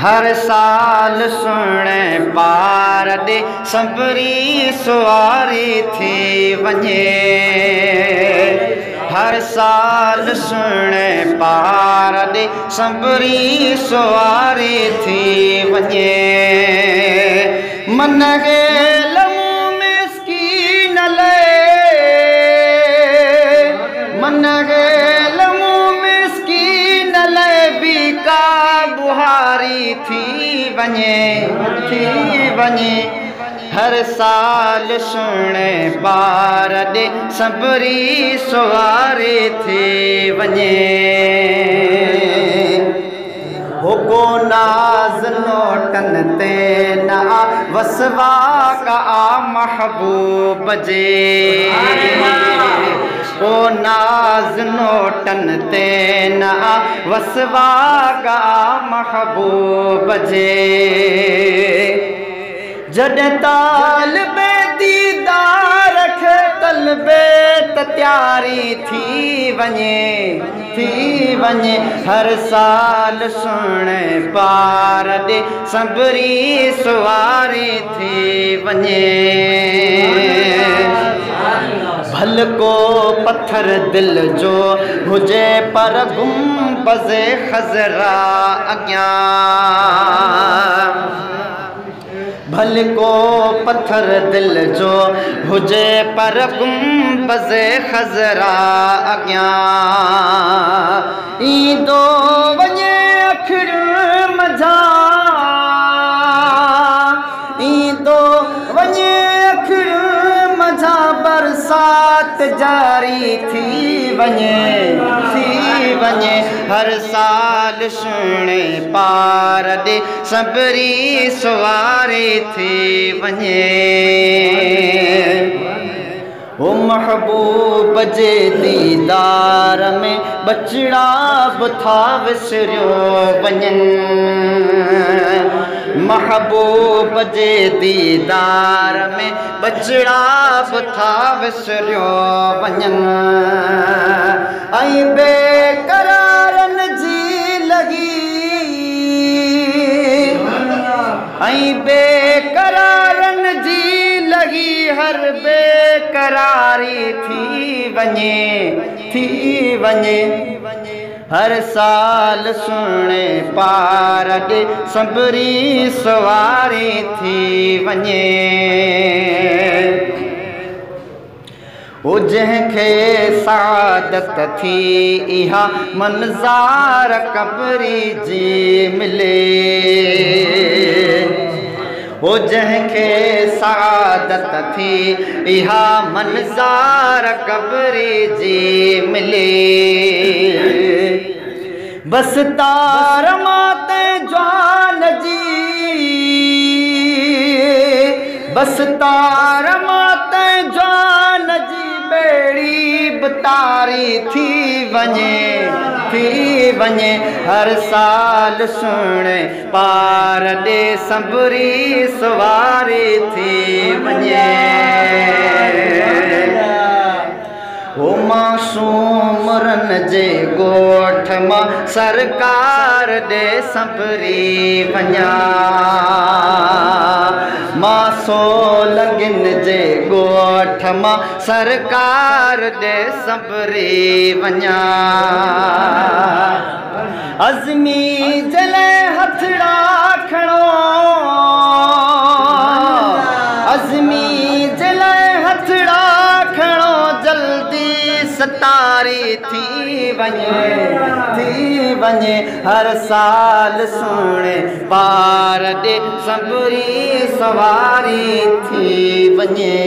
हर साल सुणे पार दे सबरी सवारी थी वञे। हर साल सुणे पार दे सबरी सवारी थी वञे। मन खे लमू मिस्कीन ले, मन खे लमू मिस्कीन ले भी का बुहारी थी वञे, थी वञे। हर साल सुणे पार दे सबरी सवारी थी वञे। हो को नाज़ नोटन ते न वसवा का महबूब जे। ओ नाज़ नोटन ते न वसवा का महबूब जे। जॾहिं तालिबे दीदार खे तलबे त तैयारी थी वञे, थी वञे। हर साल सुणे पार दे सबरी सवारी थी वञे। भल को पत्थर दिल जो हुजे पर गुंबज़े खज़रा अॻियां। भल को पत्थर दिल जो हुजे पर गुंबज़े खज़रा अॻियां। ईंदो वञे अखिड़ मझा, ईंदो वञे अखिड़ मझा। बरसात जारी थी वञे, थी वञे। हर साल सुणे पार दे सबरी सवारी थी वञे। ओ महबूब जे दीदार में बचड़ा बि था विसरियो वञनि। महबूब जे दीदार में बचड़ा बि था विसरियो वञनि। ऐं बेकरारन जी लगी, ऐं बेकरारन जी लगी। हर बेकरारी थी वञे, थी वञे। हर साल सुणे पार दे सबरी सवारी थी वञे। ओ जंहिंखे सादत थी इहा मंज़ार कबरी जी मिले। ओ जंहिंखे सादत थी इहा मंज़ार कबरी जी मिले। बस तार माते जान जी, बस तार माते जान जी। बेड़ी बतारी थी वञे, थी वञे। हर साल सुणे पार दे सबरी सवारी थी वञे। ओ मासूमरन जे गोठ मां सरकार दे सबरी वञा। मासो लगिन जे गोठ मां सरकार दे सबरी वञा। अज़मी जले हथड़ा खणो, अज़मी जले हथड़ा खणो। जल्दी सतारी थी वञे, थी वञे। हर साल सुणे पार दे सबरी सवारी थी वञे।